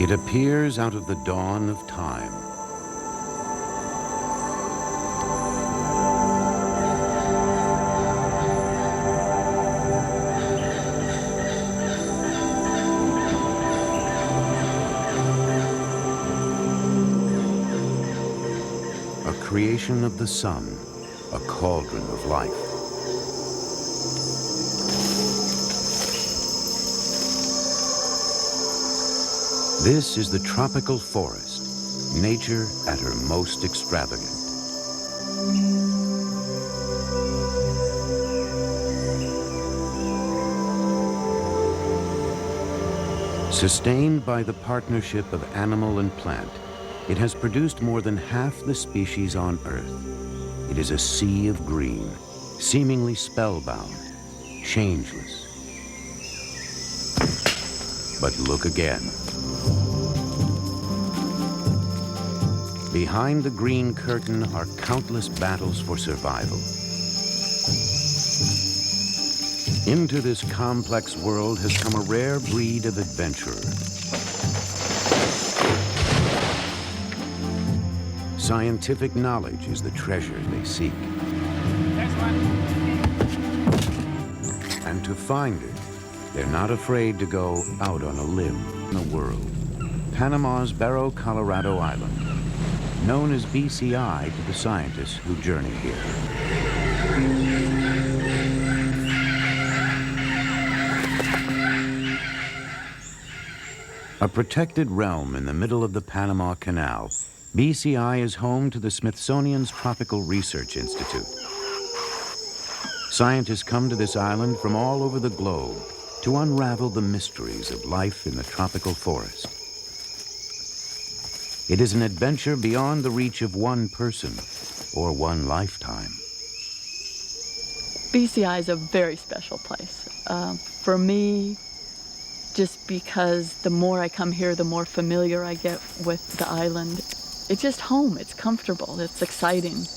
It appears out of the dawn of time. A creation of the sun, a cauldron of life. This is the tropical forest, nature at her most extravagant. Sustained by the partnership of animal and plant, it has produced more than half the species on Earth. It is a sea of green, seemingly spellbound, changeless. But look again. Behind the green curtain are countless battles for survival. Into this complex world has come a rare breed of adventurer. Scientific knowledge is the treasure they seek. And to find it, they're not afraid to go out on a limb in the world. Panama's Barrow, Colorado Island, known as BCI to the scientists who journey here. A protected realm in the middle of the Panama Canal, BCI is home to the Smithsonian's Tropical Research Institute. Scientists come to this island from all over the globe to unravel the mysteries of life in the tropical forest. It is an adventure beyond the reach of one person or one lifetime. BCI is a very special place. For me, just because the more I come here, the more familiar I get with the island. It's just home, it's comfortable, it's exciting.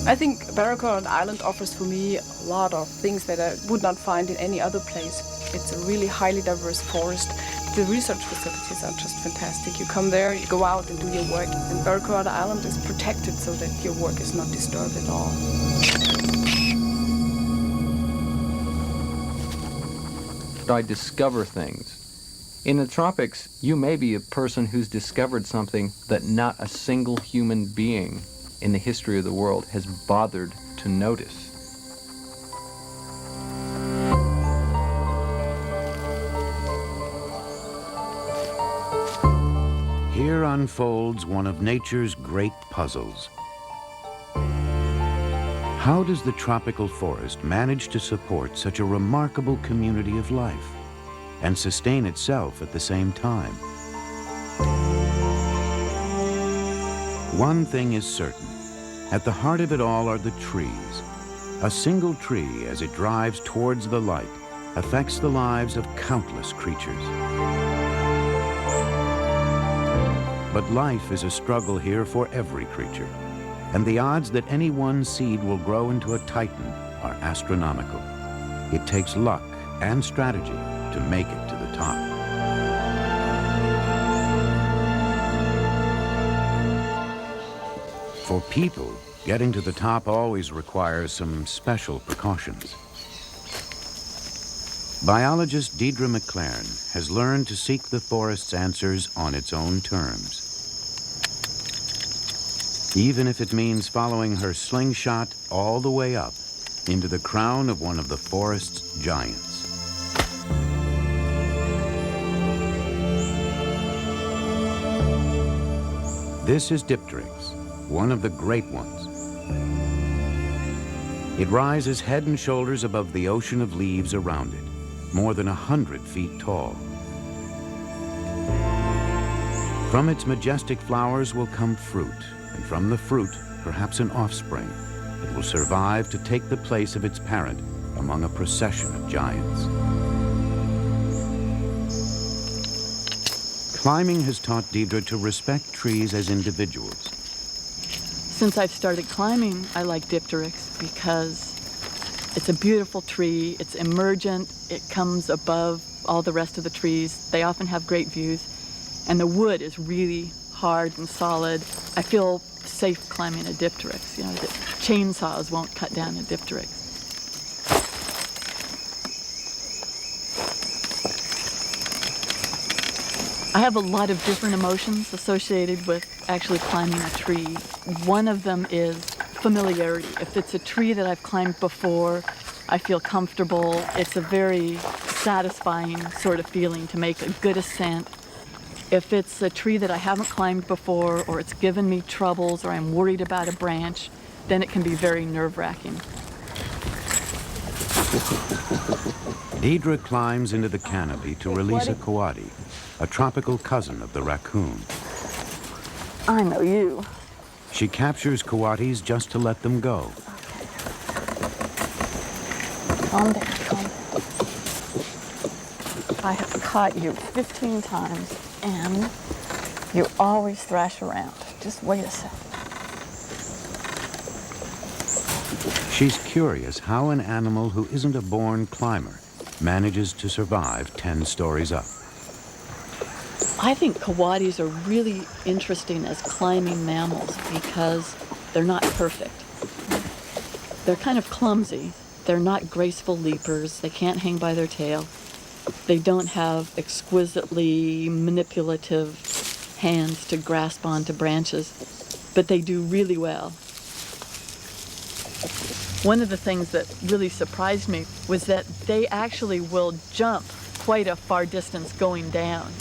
I think Barrow Island offers for me a lot of things that I would not find in any other place. It's a really highly diverse forest. The research facilities are just fantastic. You come there, you go out and do your work. And Barrow Island is protected so that your work is not disturbed at all. I discover things. In the tropics, you may be a person who's discovered something that not a single human being in the history of the world has bothered to notice. Here unfolds one of nature's great puzzles. How does the tropical forest manage to support such a remarkable community of life and sustain itself at the same time? One thing is certain. At the heart of it all are the trees. A single tree, as it drives towards the light, affects the lives of countless creatures. But life is a struggle here for every creature, and the odds that any one seed will grow into a titan are astronomical. It takes luck and strategy to make it to the top. For people, getting to the top always requires some special precautions. Biologist Deirdre McLaren has learned to seek the forest's answers on its own terms, even if it means following her slingshot all the way up into the crown of one of the forest's giants. This is Dipteryx, one of the great ones. It rises head and shoulders above the ocean of leaves around it, more than 100 feet tall. From its majestic flowers will come fruit, and from the fruit, perhaps an offspring. It will survive to take the place of its parent among a procession of giants. Climbing has taught Deirdre to respect trees as individuals. Since I've started climbing, I like Dipteryx because It's a beautiful tree. It's emergent. It comes above all the rest of the trees. They often have great views. And the wood is really hard and solid. I feel safe climbing a dipteryx. You know, the chainsaws won't cut down a dipteryx. I have a lot of different emotions associated with actually climbing a tree. One of them is familiarity. If it's a tree that I've climbed before, I feel comfortable. It's a very satisfying sort of feeling to make a good ascent. If it's a tree that I haven't climbed before, or it's given me troubles, or I'm worried about a branch, then it can be very nerve-wracking. Deidre climbs into the canopy to release a coati, a tropical cousin of the raccoon. I know you. She captures coatis just to let them go. Calm down, calm down. I have caught you 15 times, and you always thrash around. Just wait a second. She's curious how an animal who isn't a born climber manages to survive 10 stories up. I think coatis are really interesting as climbing mammals because they're not perfect. They're kind of clumsy. They're not graceful leapers. They can't hang by their tail. They don't have exquisitely manipulative hands to grasp onto branches, but they do really well. One of the things that really surprised me was that they actually will jump quite a far distance going down.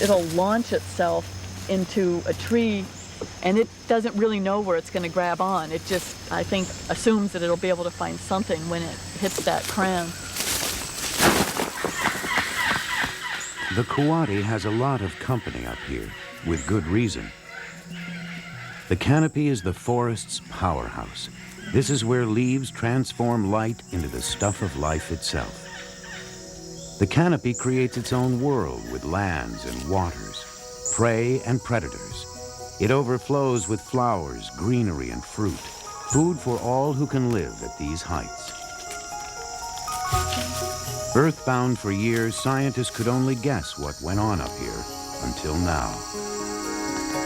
It'll launch itself into a tree, and it doesn't really know where it's going to grab on. It just, I think, assumes that it'll be able to find something when it hits that crown. The coati has a lot of company up here, with good reason. The canopy is the forest's powerhouse. This is where leaves transform light into the stuff of life itself. The canopy creates its own world with lands and waters, prey and predators. It overflows with flowers, greenery, and fruit, food for all who can live at these heights. Earthbound for years, scientists could only guess what went on up here until now.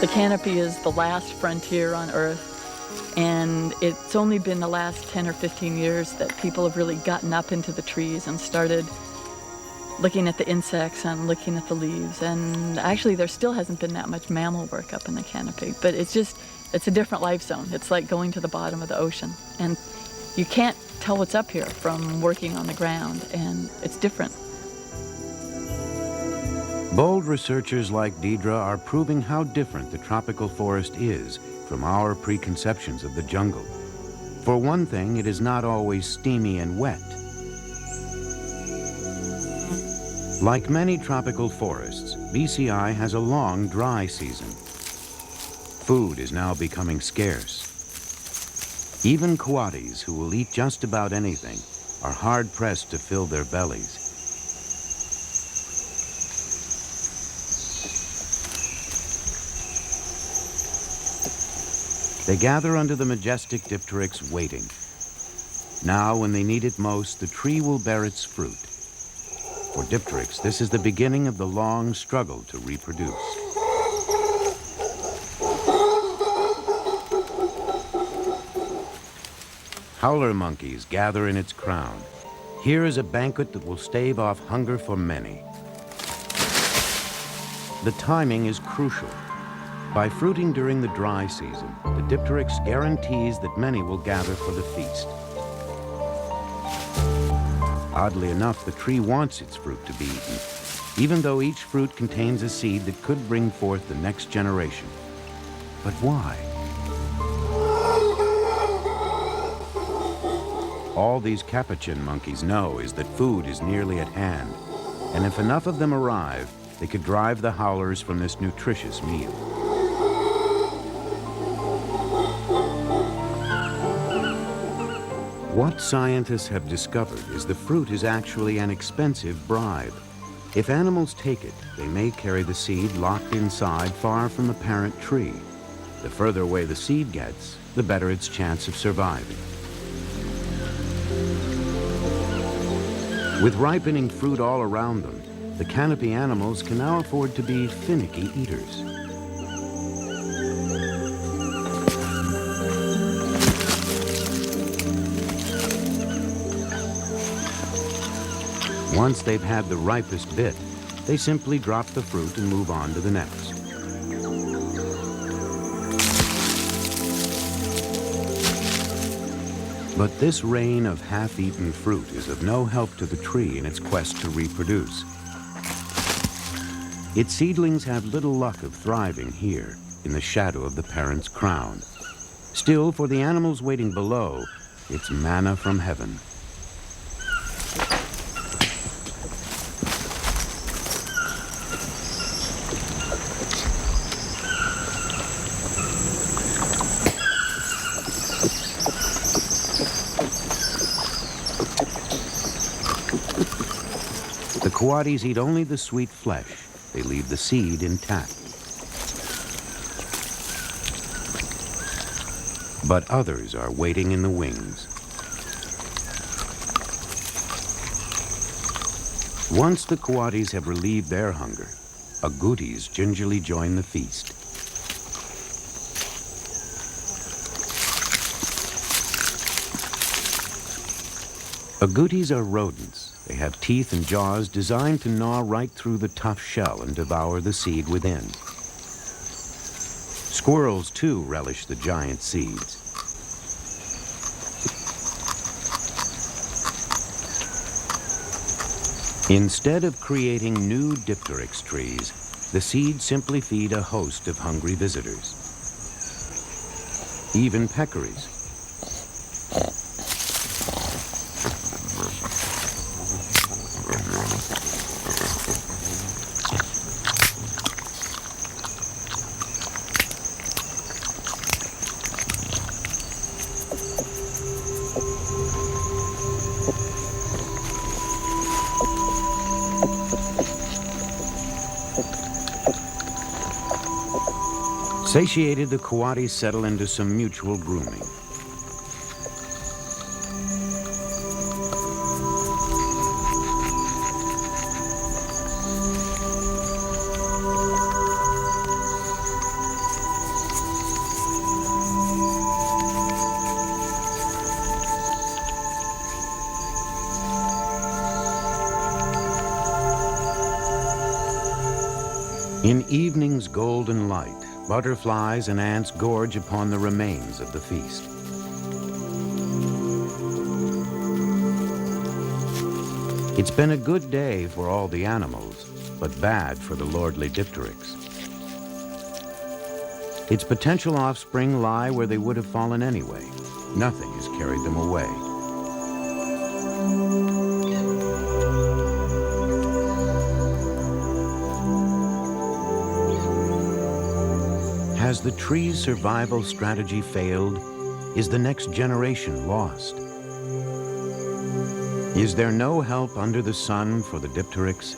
The canopy is the last frontier on Earth, and it's only been the last 10 or 15 years that people have really gotten up into the trees and started looking at the insects and looking at the leaves. And actually there still hasn't been that much mammal work up in the canopy, but it's a different life zone. It's like going to the bottom of the ocean, and you can't tell what's up here from working on the ground, and it's different. Bold researchers like Deidre are proving how different the tropical forest is from our preconceptions of the jungle. For one thing, it is not always steamy and wet. Like many tropical forests, BCI has a long dry season. Food is now becoming scarce. Even coatis, who will eat just about anything, are hard-pressed to fill their bellies. They gather under the majestic dipteryx waiting. Now, when they need it most, the tree will bear its fruit. For dipteryx, this is the beginning of the long struggle to reproduce. Howler monkeys gather in its crown. Here is a banquet that will stave off hunger for many. The timing is crucial. By fruiting during the dry season, the dipteryx guarantees that many will gather for the feast. Oddly enough, the tree wants its fruit to be eaten, even though each fruit contains a seed that could bring forth the next generation. But why? All these capuchin monkeys know is that food is nearly at hand, and if enough of them arrive, they could drive the howlers from this nutritious meal. What scientists have discovered is the fruit is actually an expensive bribe. If animals take it, they may carry the seed locked inside far from the parent tree. The further away the seed gets, the better its chance of surviving. With ripening fruit all around them, the canopy animals can now afford to be finicky eaters. Once they've had the ripest bit, they simply drop the fruit and move on to the next. But this rain of half-eaten fruit is of no help to the tree in its quest to reproduce. Its seedlings have little luck of thriving here in the shadow of the parent's crown. Still, for the animals waiting below, it's manna from heaven. The coatis eat only the sweet flesh. They leave the seed intact. But others are waiting in the wings. Once the coatis have relieved their hunger, agoutis gingerly join the feast. Agoutis are rodents. They have teeth and jaws designed to gnaw right through the tough shell and devour the seed within. Squirrels, too, relish the giant seeds. Instead of creating new dipteryx trees, the seeds simply feed a host of hungry visitors. Even peccaries. Satiated, the coatis settle into some mutual grooming. In evening's golden light, butterflies and ants gorge upon the remains of the feast. It's been a good day for all the animals, but bad for the lordly dipteryx. Its potential offspring lie where they would have fallen anyway. Nothing has carried them away. Has the tree's survival strategy failed? Is the next generation lost? Is there no help under the sun for the dipteryx?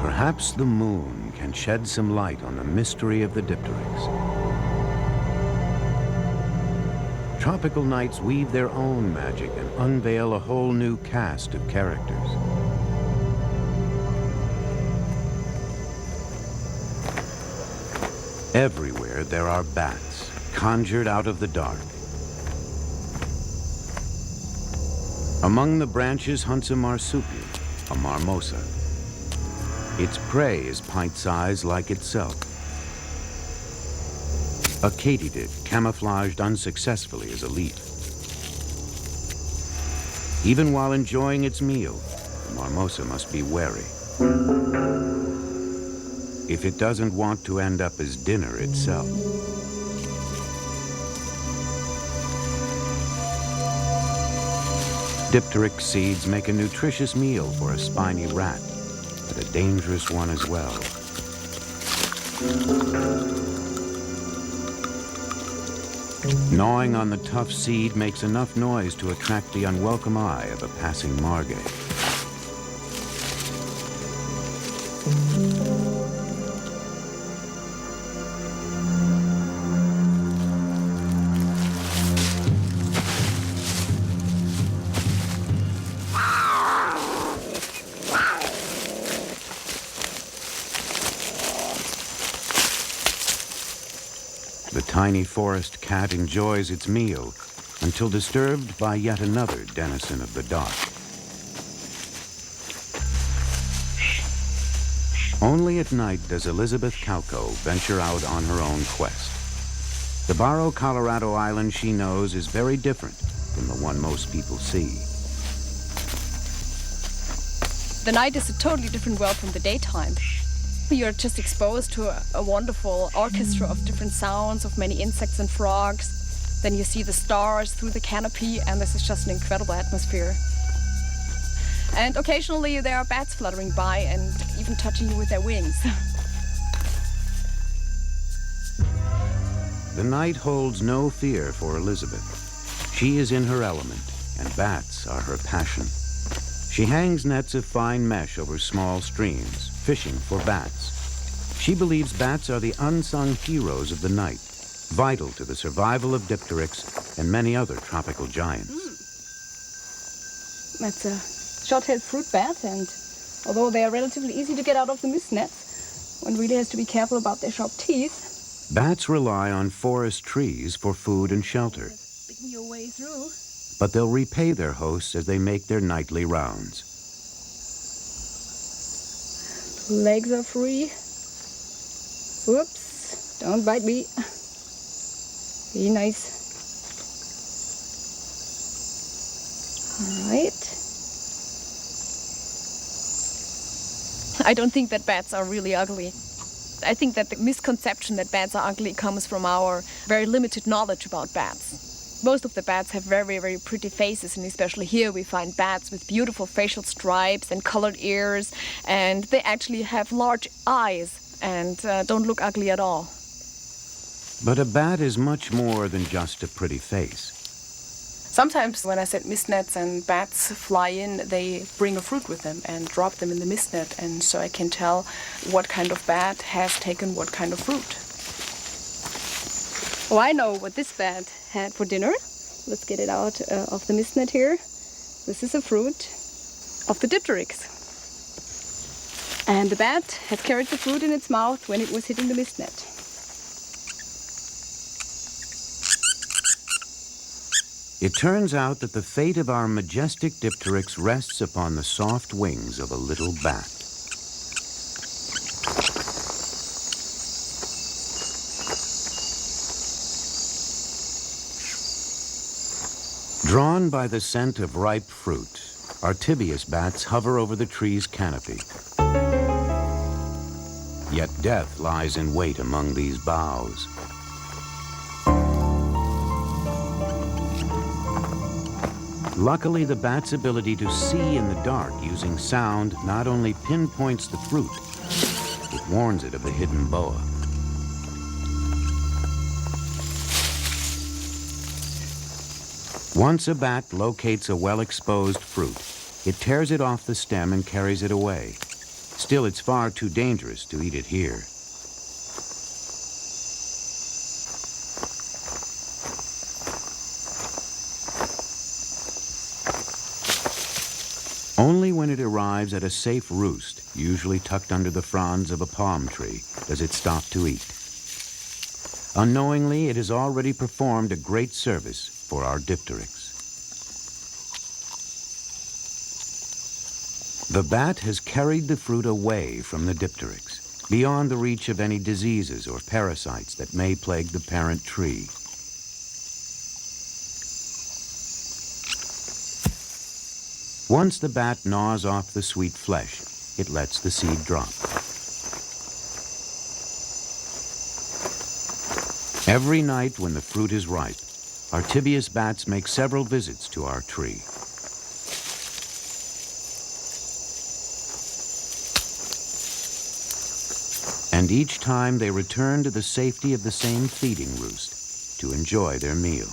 Perhaps the moon can shed some light on the mystery of the dipteryx. Tropical nights weave their own magic and unveil a whole new cast of characters. Everywhere there are bats, conjured out of the dark. Among the branches hunts a marsupial, a marmosa. Its prey is pint-sized like itself. A katydid, camouflaged unsuccessfully as a leaf. Even while enjoying its meal, the marmosa must be wary. If it doesn't want to end up as dinner itself. Dipteryx seeds make a nutritious meal for a spiny rat, but a dangerous one as well. Gnawing on the tough seed makes enough noise to attract the unwelcome eye of a passing margay. The tiny forest cat enjoys its meal until disturbed by yet another denizen of the dark. Only at night does Elizabeth Calco venture out on her own quest. The Barrow, Colorado island she knows is very different from the one most people see. The night is a totally different world from the daytime. You're just exposed to a wonderful orchestra of different sounds, of many insects and frogs. Then you see the stars through the canopy, and this is just an incredible atmosphere. And occasionally there are bats fluttering by and even touching you with their wings. The night holds no fear for Elizabeth. She is in her element, and bats are her passion. She hangs nets of fine mesh over small streams, fishing for bats. She believes bats are the unsung heroes of the night, vital to the survival of dipteryx and many other tropical giants. That's a short-tailed fruit bat, and although they are relatively easy to get out of the mist nets, one really has to be careful about their sharp teeth. Bats rely on forest trees for food and shelter. Picking your way through. But they'll repay their hosts as they make their nightly rounds. Legs are free. Whoops, don't bite me. Be nice. All right. I don't think that bats are really ugly. I think that the misconception that bats are ugly comes from our very limited knowledge about bats. Most of the bats have very, very pretty faces, and especially here we find bats with beautiful facial stripes and colored ears, and they actually have large eyes and don't look ugly at all. But a bat is much more than just a pretty face. Sometimes when I set mist nets and bats fly in, they bring a fruit with them and drop them in the mist net, and so I can tell what kind of bat has taken what kind of fruit. Oh, I know what this bat had for dinner. Let's get it out of the mist net here. This is a fruit of the dipteryx. And the bat had carried the fruit in its mouth when it was hitting the mist net. It turns out that the fate of our majestic dipteryx rests upon the soft wings of a little bat. Drawn by the scent of ripe fruit, amphibious bats hover over the tree's canopy. Yet death lies in wait among these boughs. Luckily, the bat's ability to see in the dark using sound not only pinpoints the fruit, it warns it of a hidden boa. Once a bat locates a well-exposed fruit, it tears it off the stem and carries it away. Still, it's far too dangerous to eat it here. Only when it arrives at a safe roost, usually tucked under the fronds of a palm tree, does it stop to eat. Unknowingly, it has already performed a great service for our dipteryx. The bat has carried the fruit away from the dipteryx, beyond the reach of any diseases or parasites that may plague the parent tree. Once the bat gnaws off the sweet flesh, it lets the seed drop. Every night when the fruit is ripe, amphibious bats make several visits to our tree. And each time they return to the safety of the same feeding roost, to enjoy their meal.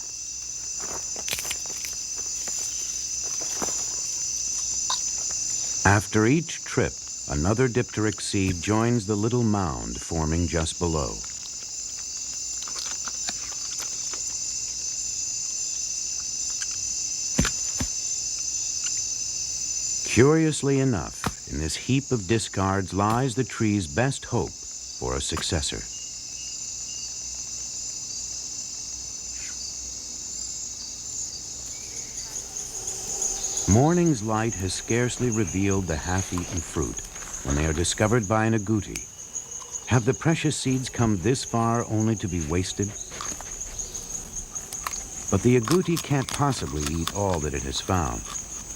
After each trip, another dipteric seed joins the little mound forming just below. Curiously enough, in this heap of discards lies the tree's best hope for a successor. Morning's light has scarcely revealed the half-eaten fruit when they are discovered by an agouti. Have the precious seeds come this far only to be wasted? But the agouti can't possibly eat all that it has found,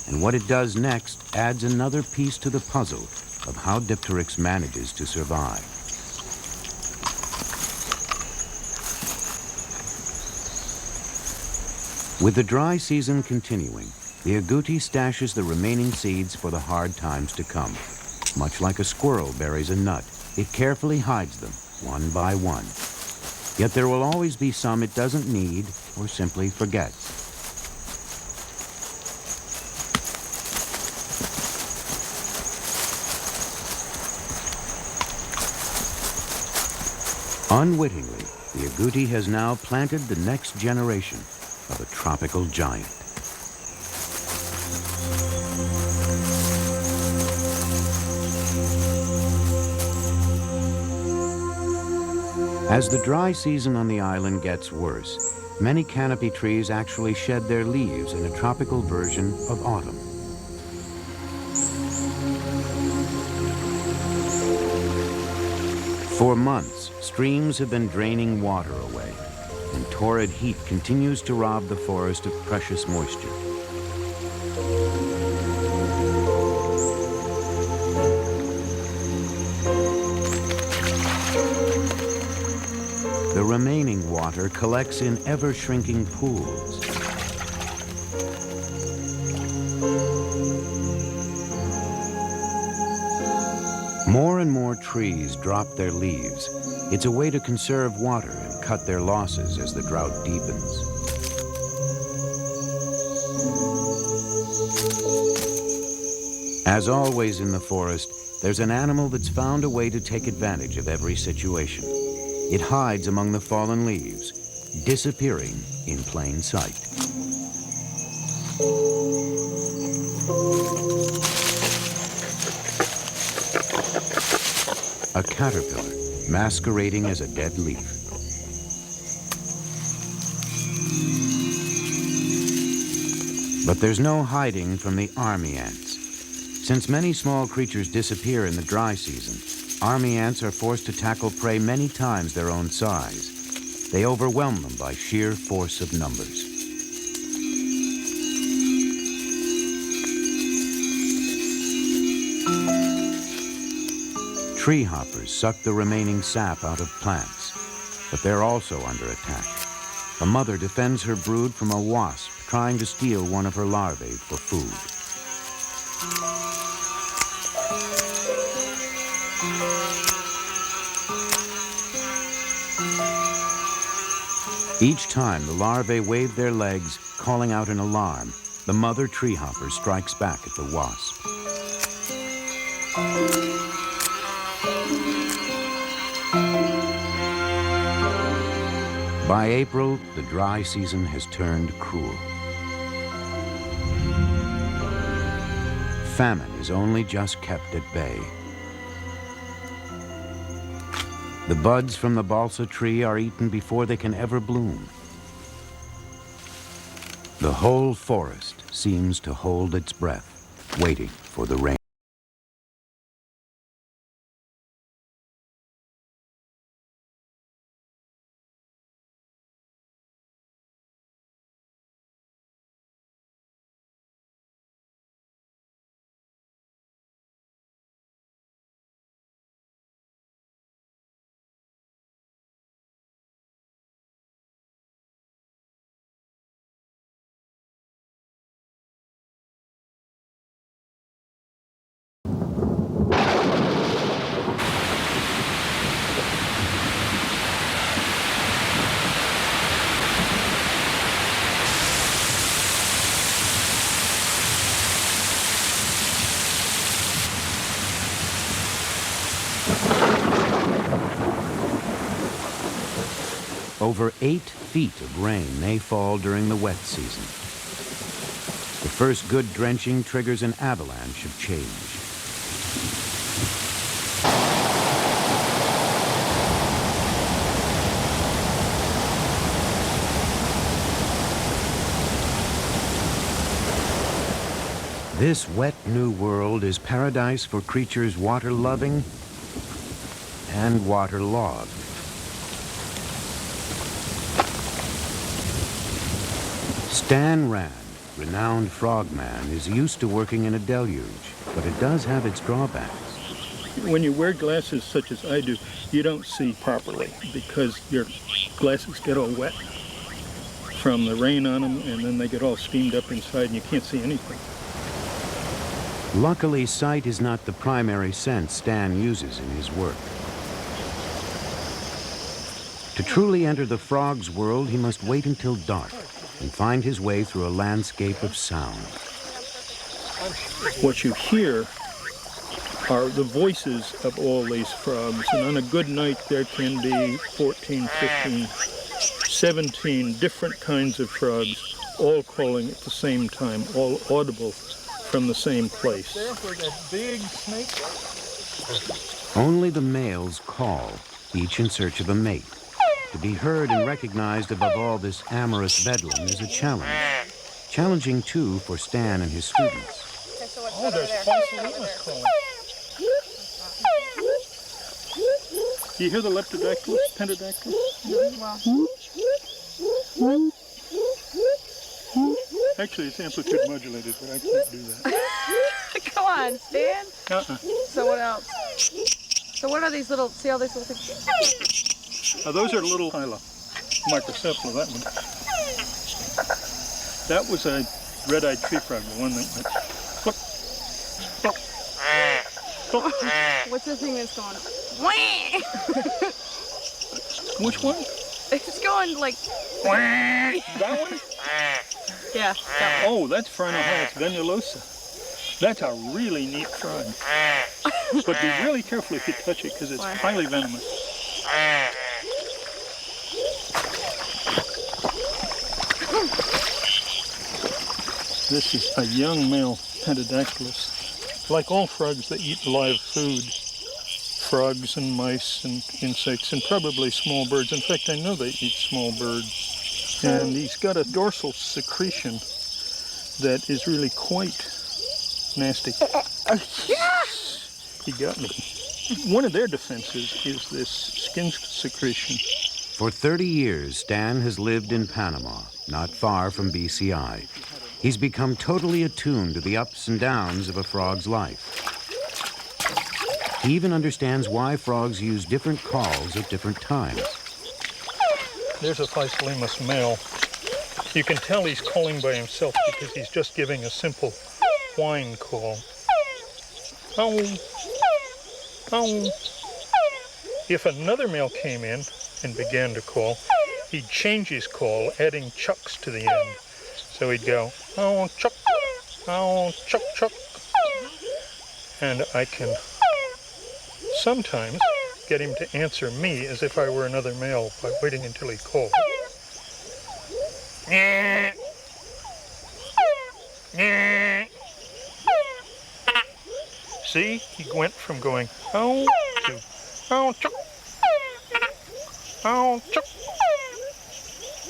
and what it does next adds another piece to the puzzle of how Dipteryx manages to survive. With the dry season continuing, the agouti stashes the remaining seeds for the hard times to come. Much like a squirrel buries a nut, it carefully hides them, one by one. Yet there will always be some it doesn't need or simply forgets. Unwittingly, the agouti has now planted the next generation of a tropical giant. As the dry season on the island gets worse, many canopy trees actually shed their leaves in a tropical version of autumn. For months, streams have been draining water away, and torrid heat continues to rob the forest of precious moisture. The remaining water collects in ever-shrinking pools. More and more trees drop their leaves. It's a way to conserve water and cut their losses as the drought deepens. As always in the forest, there's an animal that's found a way to take advantage of every situation. It hides among the fallen leaves, disappearing in plain sight. A caterpillar masquerading as a dead leaf. But there's no hiding from the army ants. Since many small creatures disappear in the dry season, army ants are forced to tackle prey many times their own size. They overwhelm them by sheer force of numbers. Tree hoppers suck the remaining sap out of plants, but they're also under attack. A mother defends her brood from a wasp trying to steal one of her larvae for food. Each time the larvae wave their legs, calling out an alarm, the mother tree hopper strikes back at the wasp. By April, the dry season has turned cruel. Famine is only just kept at bay. The buds from the balsa tree are eaten before they can ever bloom. The whole forest seems to hold its breath, waiting for the rain. Over 8 feet of rain may fall during the wet season. The first good drenching triggers an avalanche of change. This wet new world is paradise for creatures water-loving and waterlogged. Stan Rand, renowned frogman, is used to working in a deluge, but it does have its drawbacks. When you wear glasses such as I do, you don't see properly because your glasses get all wet from the rain on them, and then they get all steamed up inside and you can't see anything. Luckily, sight is not the primary sense Stan uses in his work. To truly enter the frog's world, he must wait until dark and find his way through a landscape of sound. What you hear are the voices of all these frogs, and on a good night there can be 14, 15, 17 different kinds of frogs, all calling at the same time, all audible from the same place. There for that big snake. Only the males call, each in search of a mate. To be heard and recognized above all this amorous bedlam is a challenge. Challenging, too, for Stan and his students. Oh, there's Phospholimus calling. Do you hear the leptodactylus, pentadactylus? Actually, it's amplitude modulated, but I can't do that. Come on, Stan. So what else? So what are these little, see all these little things? Those are little hyla, microcephala, that one. That was a red-eyed tree frog, the one that went cluck, cluck, cluck. What's the thing that's going? Which one? It's going like. That one? Yeah, that one. Oh, that's Phrynohylas venulosa. That's a really neat frog. But be really careful if you touch it because it's highly venomous. This is a young male pentadactylus. Like all frogs, they eat live food. Frogs and mice and insects and probably small birds. In fact, I know they eat small birds. And he's got a dorsal secretion that is really quite nasty. He got me. One of their defenses is this skin secretion. For 30 years, Stan has lived in Panama, not far from BCI. He's become totally attuned to the ups and downs of a frog's life. He even understands why frogs use different calls at different times. There's a Phospholimus male. You can tell he's calling by himself because he's just giving a simple whine call. Ow. Ow. If another male came in and began to call, he'd change his call, adding chucks to the end. So he'd go, oh, chuck, chuck. And I can sometimes get him to answer me as if I were another male by waiting until he called. See, he went from going, oh, to, oh, chuck, oh, chuck.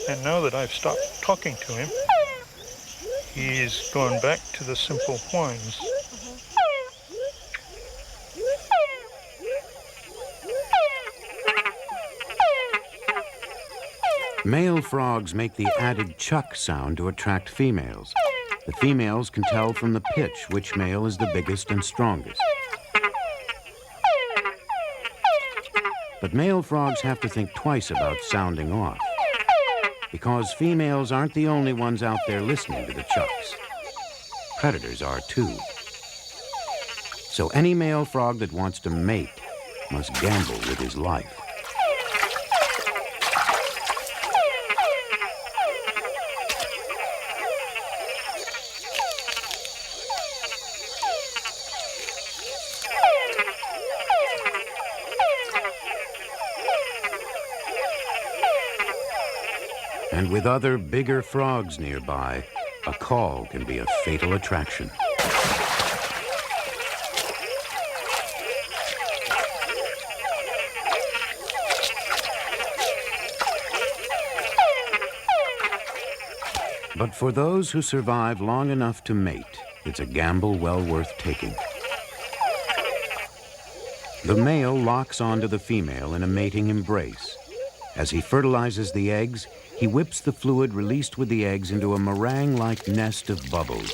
And now that I've stopped talking to him, he's gone back to the simple whines. Male frogs make the added chuck sound to attract females. The females can tell from the pitch which male is the biggest and strongest. But male frogs have to think twice about sounding off, because females aren't the only ones out there listening to the chucks. Predators are too. So any male frog that wants to mate must gamble with his life. And with other bigger frogs nearby, a call can be a fatal attraction. But for those who survive long enough to mate, it's a gamble well worth taking. The male locks onto the female in a mating embrace. As he fertilizes the eggs, he whips the fluid released with the eggs into a meringue-like nest of bubbles.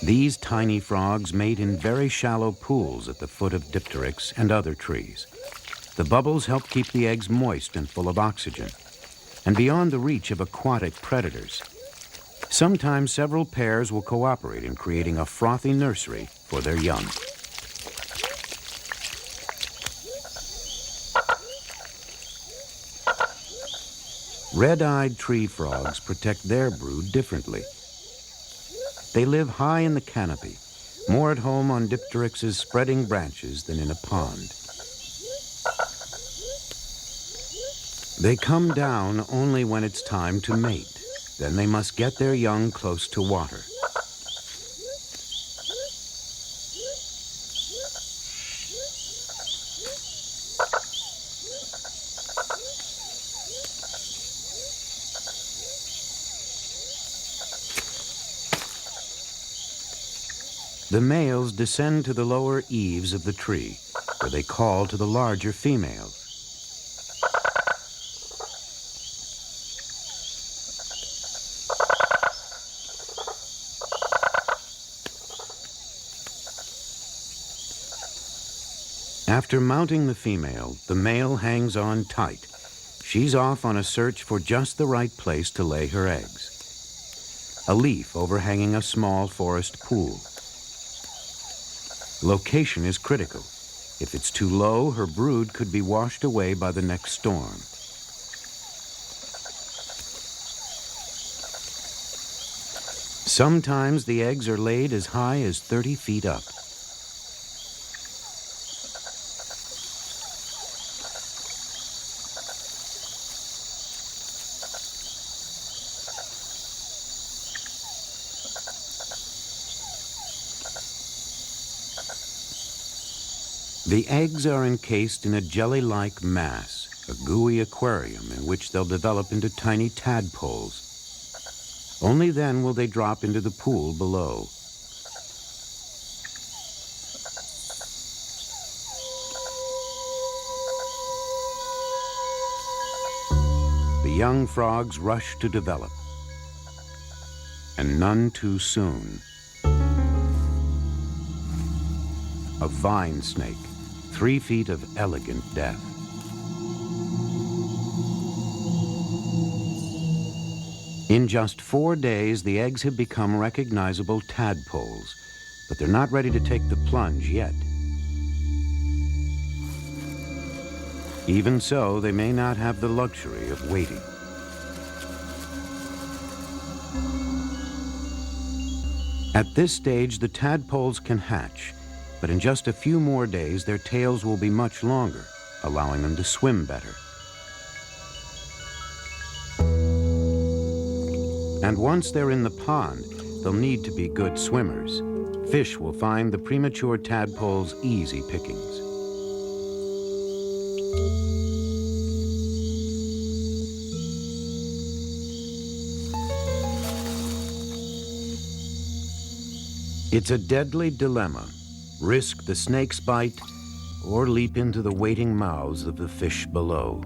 These tiny frogs mate in very shallow pools at the foot of dipteryx and other trees. The bubbles help keep the eggs moist and full of oxygen, and beyond the reach of aquatic predators. Sometimes several pairs will cooperate in creating a frothy nursery for their young. Red-eyed tree frogs protect their brood differently. They live high in the canopy, more at home on dipteryx's spreading branches than in a pond. They come down only when it's time to mate. Then they must get their young close to water. The males descend to the lower eaves of the tree, where they call to the larger females. After mounting the female, the male hangs on tight. She's off on a search for just the right place to lay her eggs. A leaf overhanging a small forest pool. Location is critical. If it's too low, her brood could be washed away by the next storm. Sometimes the eggs are laid as high as 30 feet up. The eggs are encased in a jelly-like mass, a gooey aquarium in which they'll develop into tiny tadpoles. Only then will they drop into the pool below. The young frogs rush to develop, and none too soon. A vine snake, 3 feet of elegant death. In just 4 days, the eggs have become recognizable tadpoles, but they're not ready to take the plunge yet. Even so, they may not have the luxury of waiting. At this stage, the tadpoles can hatch, but in just a few more days, their tails will be much longer, allowing them to swim better. And once they're in the pond, they'll need to be good swimmers. Fish will find the premature tadpoles easy pickings. It's a deadly dilemma. Risk the snake's bite, or leap into the waiting mouths of the fish below.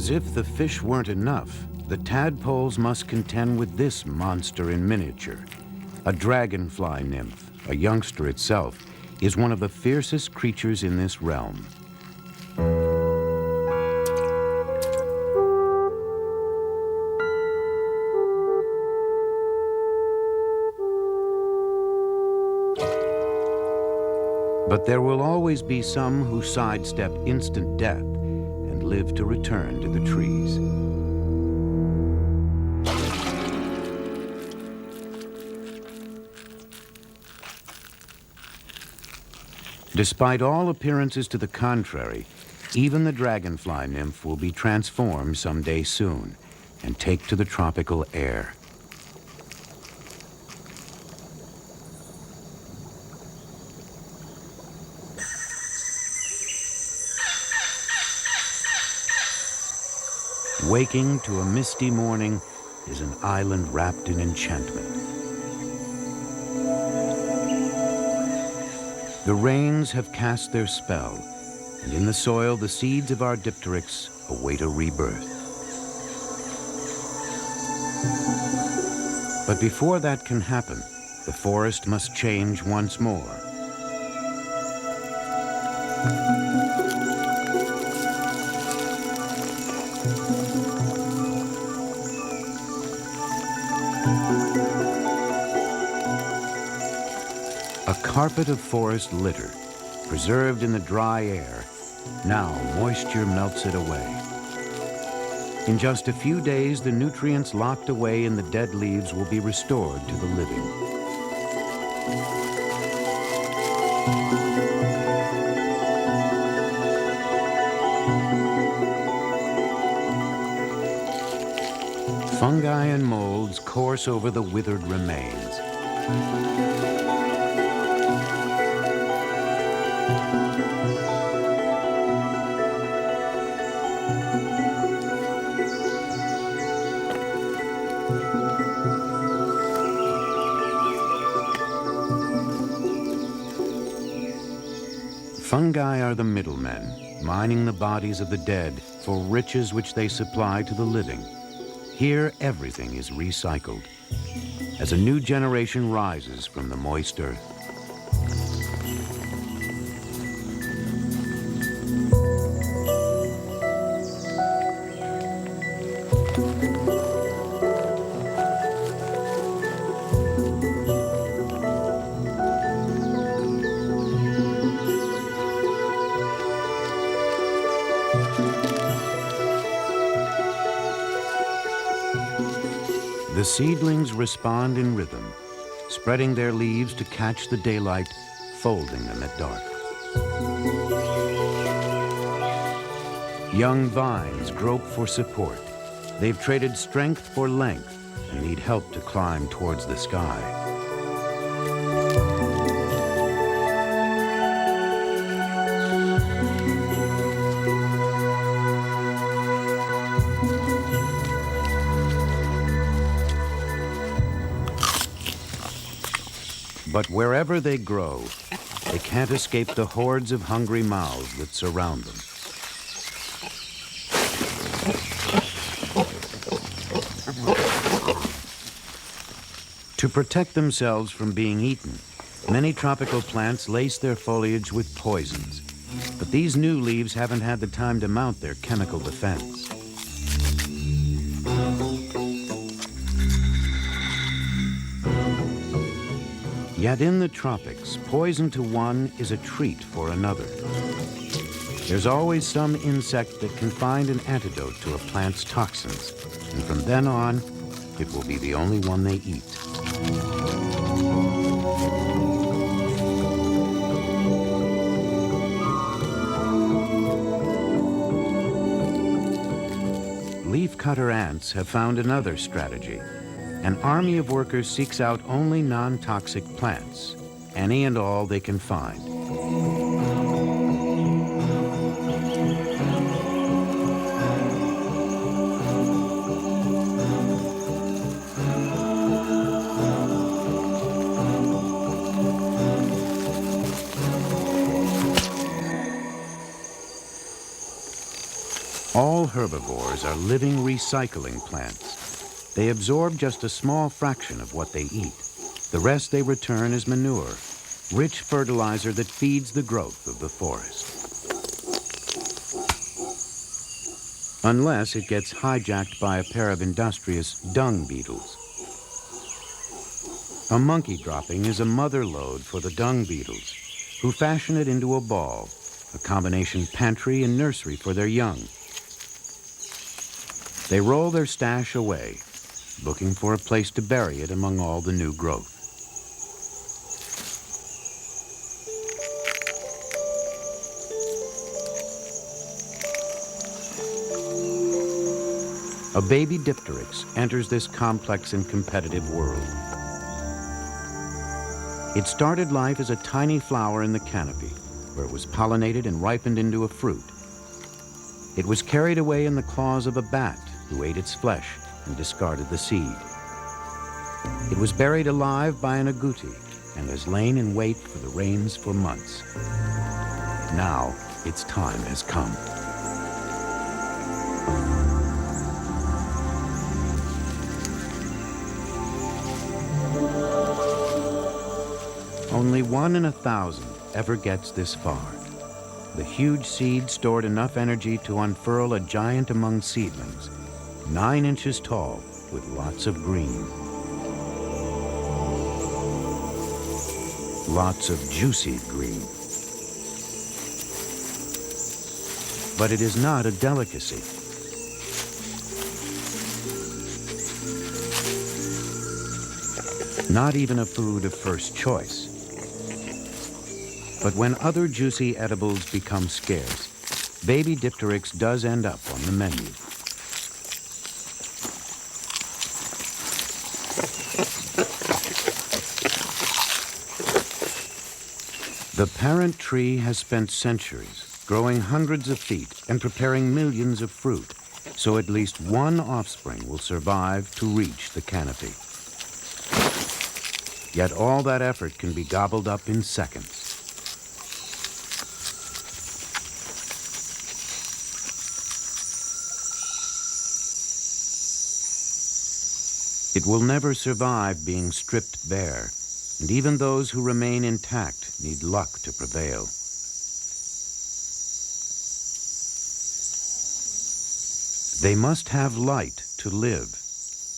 As if the fish weren't enough, the tadpoles must contend with this monster in miniature. A dragonfly nymph, a youngster itself, is one of the fiercest creatures in this realm. But there will always be some who sidestep instant death and live to return to the trees. Despite all appearances to the contrary, even the dragonfly nymph will be transformed someday soon and take to the tropical air. Waking to a misty morning is an island wrapped in enchantment. The rains have cast their spell, and in the soil the seeds of our dipteryx await a rebirth. But before that can happen, the forest must change once more. A carpet of forest litter, preserved in the dry air. Now moisture melts it away. In just a few days, the nutrients locked away in the dead leaves will be restored to the living. Fungi and molds course over the withered remains. Fungi are the middlemen, mining the bodies of the dead for riches which they supply to the living. Here, everything is recycled as a new generation rises from the moist earth. The seedlings respond in rhythm, spreading their leaves to catch the daylight, folding them at dark. Young vines grope for support. They've traded strength for length and need help to climb towards the sky. But wherever they grow, they can't escape the hordes of hungry mouths that surround them. To protect themselves from being eaten, many tropical plants lace their foliage with poisons. But these new leaves haven't had the time to mount their chemical defense. Yet in the tropics, poison to one is a treat for another. There's always some insect that can find an antidote to a plant's toxins, and from then on, it will be the only one they eat. Leafcutter ants have found another strategy. An army of workers seeks out only non-toxic plants, any and all they can find. All herbivores are living recycling plants. They absorb just a small fraction of what they eat. The rest they return as manure, rich fertilizer that feeds the growth of the forest. Unless it gets hijacked by a pair of industrious dung beetles. A monkey dropping is a mother lode for the dung beetles, who fashion it into a ball, a combination pantry and nursery for their young. They roll their stash away, looking for a place to bury it among all the new growth. A baby dipteryx enters this complex and competitive world. It started life as a tiny flower in the canopy, where it was pollinated and ripened into a fruit. It was carried away in the claws of a bat who ate its flesh and discarded the seed. It was buried alive by an agouti and has lain in wait for the rains for months. Now its time has come. Only 1 in 1,000 ever gets this far. The huge seed stored enough energy to unfurl a giant among seedlings, 9 inches tall with lots of green. Lots of juicy green. But it is not a delicacy. Not even a food of first choice. But when other juicy edibles become scarce, baby dipteryx does end up on the menu. The parent tree has spent centuries growing hundreds of feet and preparing millions of fruit, so at least one offspring will survive to reach the canopy. Yet all that effort can be gobbled up in seconds. It will never survive being stripped bare, and even those who remain intact need luck to prevail. They must have light to live,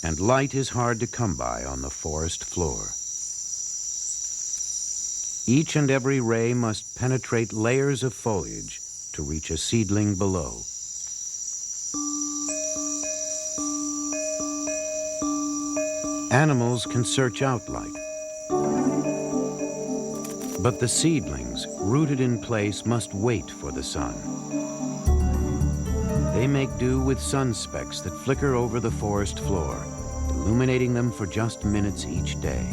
and light is hard to come by on the forest floor. Each and every ray must penetrate layers of foliage to reach a seedling below. Animals can search out light, but the seedlings, rooted in place, must wait for the sun. They make do with sun specks that flicker over the forest floor, illuminating them for just minutes each day.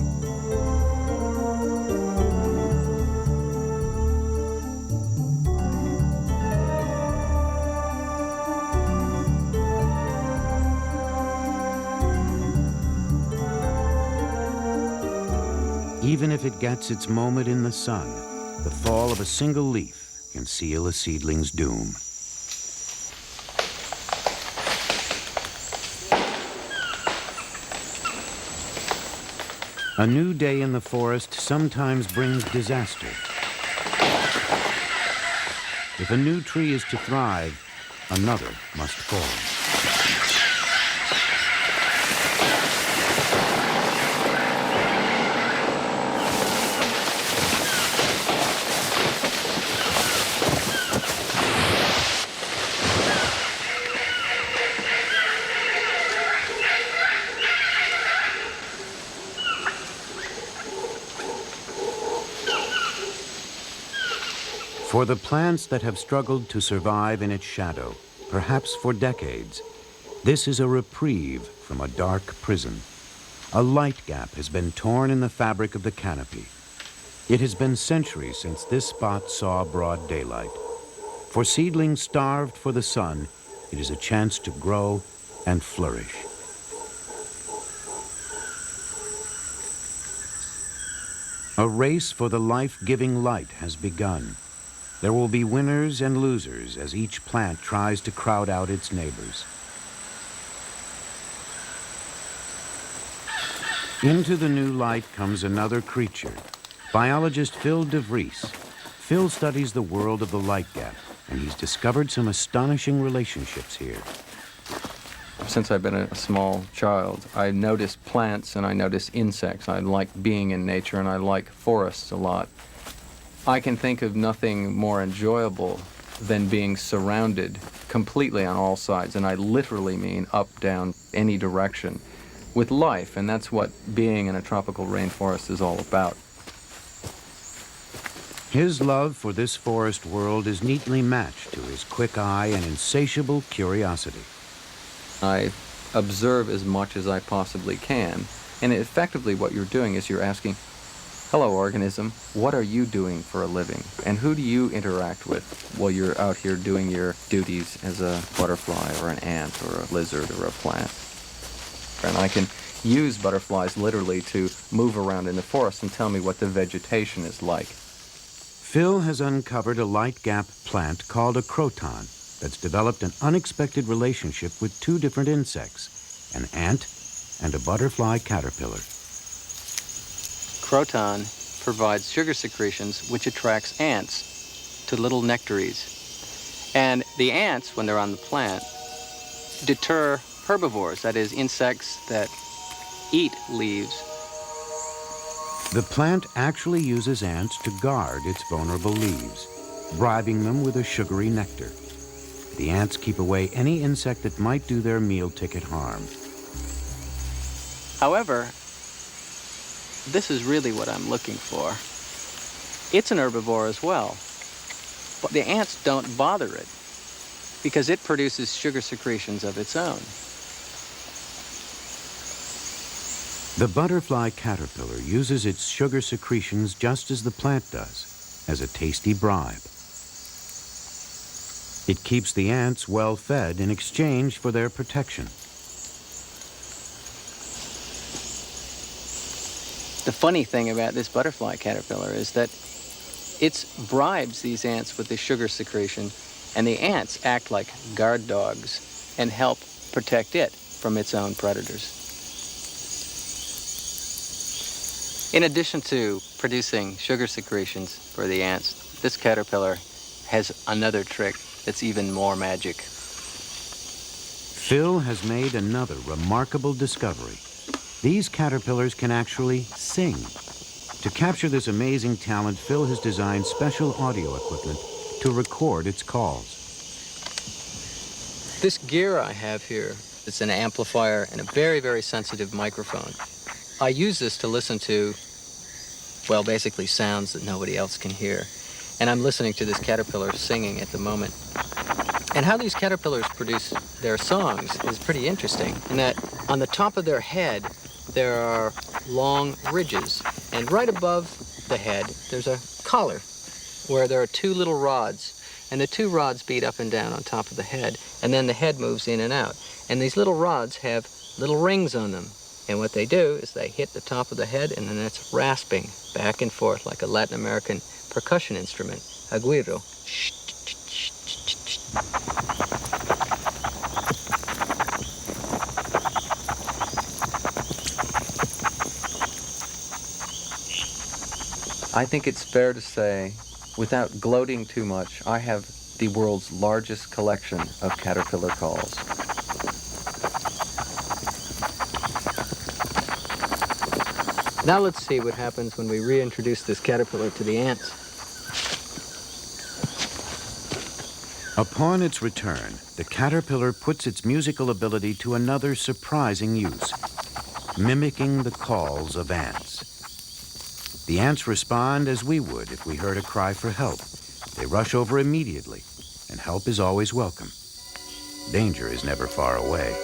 Even if it gets its moment in the sun, the fall of a single leaf can seal a seedling's doom. A new day in the forest sometimes brings disaster. If a new tree is to thrive, another must fall. For the plants that have struggled to survive in its shadow, perhaps for decades, this is a reprieve from a dark prison. A light gap has been torn in the fabric of the canopy. It has been centuries since this spot saw broad daylight. For seedlings starved for the sun, it is a chance to grow and flourish. A race for the life-giving light has begun. There will be winners and losers as each plant tries to crowd out its neighbors. Into the new light comes another creature, biologist Phil DeVries. Phil studies the world of the light gap, and he's discovered some astonishing relationships here. Since I've been a small child, I notice plants and I notice insects. I like being in nature and I like forests a lot. I can think of nothing more enjoyable than being surrounded completely on all sides, and I literally mean up, down, any direction, with life, and that's what being in a tropical rainforest is all about. His love for this forest world is neatly matched to his quick eye and insatiable curiosity. I observe as much as I possibly can, and effectively what you're doing is you're asking, hello organism, what are you doing for a living? And who do you interact with while you're out here doing your duties as a butterfly or an ant or a lizard or a plant? And I can use butterflies literally to move around in the forest and tell me what the vegetation is like. Phil has uncovered a light gap plant called a croton that's developed an unexpected relationship with two different insects, an ant and a butterfly caterpillar. Croton provides sugar secretions which attracts ants to little nectaries. And the ants, when they're on the plant, deter herbivores, that is, insects that eat leaves. The plant actually uses ants to guard its vulnerable leaves, bribing them with a sugary nectar. The ants keep away any insect that might do their meal ticket harm. However, this is really what I'm looking for. It's an herbivore as well, but the ants don't bother it because it produces sugar secretions of its own. The butterfly caterpillar uses its sugar secretions just as the plant does, as a tasty bribe. It keeps the ants well fed in exchange for their protection. The funny thing about this butterfly caterpillar is that it bribes these ants with the sugar secretion, and the ants act like guard dogs and help protect it from its own predators. In addition to producing sugar secretions for the ants, this caterpillar has another trick that's even more magic. Phil has made another remarkable discovery. These caterpillars can actually sing. To capture this amazing talent, Phil has designed special audio equipment to record its calls. This gear I have here, it's an amplifier and a very, very sensitive microphone. I use this to listen to, well, basically sounds that nobody else can hear. And I'm listening to this caterpillar singing at the moment. And how these caterpillars produce their songs is pretty interesting, in that on the top of their head, there are long ridges. And right above the head, there's a collar where there are two little rods. And the two rods beat up and down on top of the head, and then the head moves in and out. And these little rods have little rings on them. And what they do is they hit the top of the head, and then it's rasping back and forth like a Latin American percussion instrument, aguiro. I think it's fair to say, without gloating too much, I have the world's largest collection of caterpillar calls. Now let's see what happens when we reintroduce this caterpillar to the ants. Upon its return, the caterpillar puts its musical ability to another surprising use, mimicking the calls of ants. The ants respond as we would if we heard a cry for help. They rush over immediately, and help is always welcome. Danger is never far away.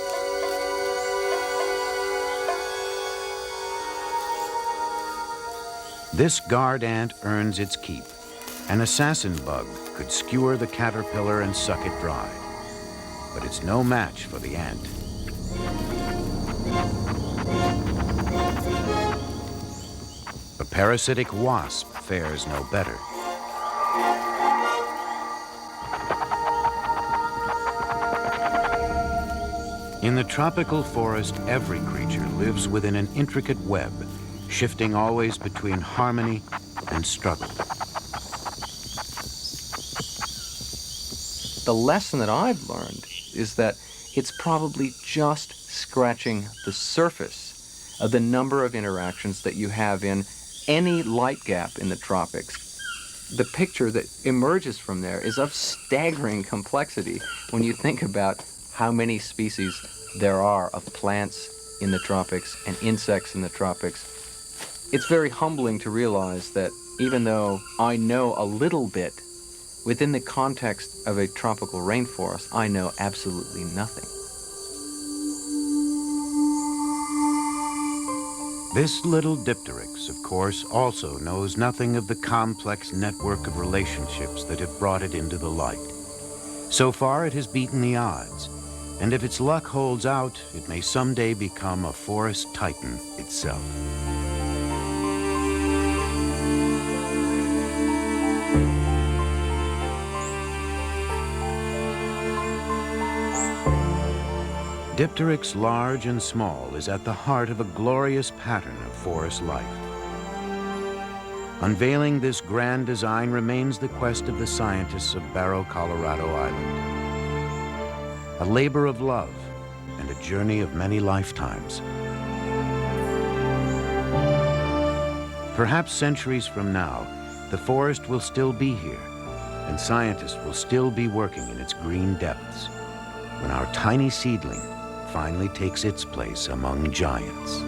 This guard ant earns its keep. An assassin bug could skewer the caterpillar and suck it dry. But it's no match for the ant. The parasitic wasp fares no better. In the tropical forest, every creature lives within an intricate web, shifting always between harmony and struggle. The lesson that I've learned is that it's probably just scratching the surface of the number of interactions that you have in any light gap in the tropics. The picture that emerges from there is of staggering complexity when you think about how many species there are of plants in the tropics and insects in the tropics. It's very humbling to realize that even though I know a little bit, within the context of a tropical rainforest, I know absolutely nothing. This little dipteryx, of course, also knows nothing of the complex network of relationships that have brought it into the light. So far, it has beaten the odds, and if its luck holds out, it may someday become a forest titan itself. Dipteryx, large and small, is at the heart of a glorious pattern of forest life. Unveiling this grand design remains the quest of the scientists of Barrow, Colorado Island. A labor of love and a journey of many lifetimes. Perhaps centuries from now, the forest will still be here, and scientists will still be working in its green depths, when our tiny seedling finally takes its place among giants.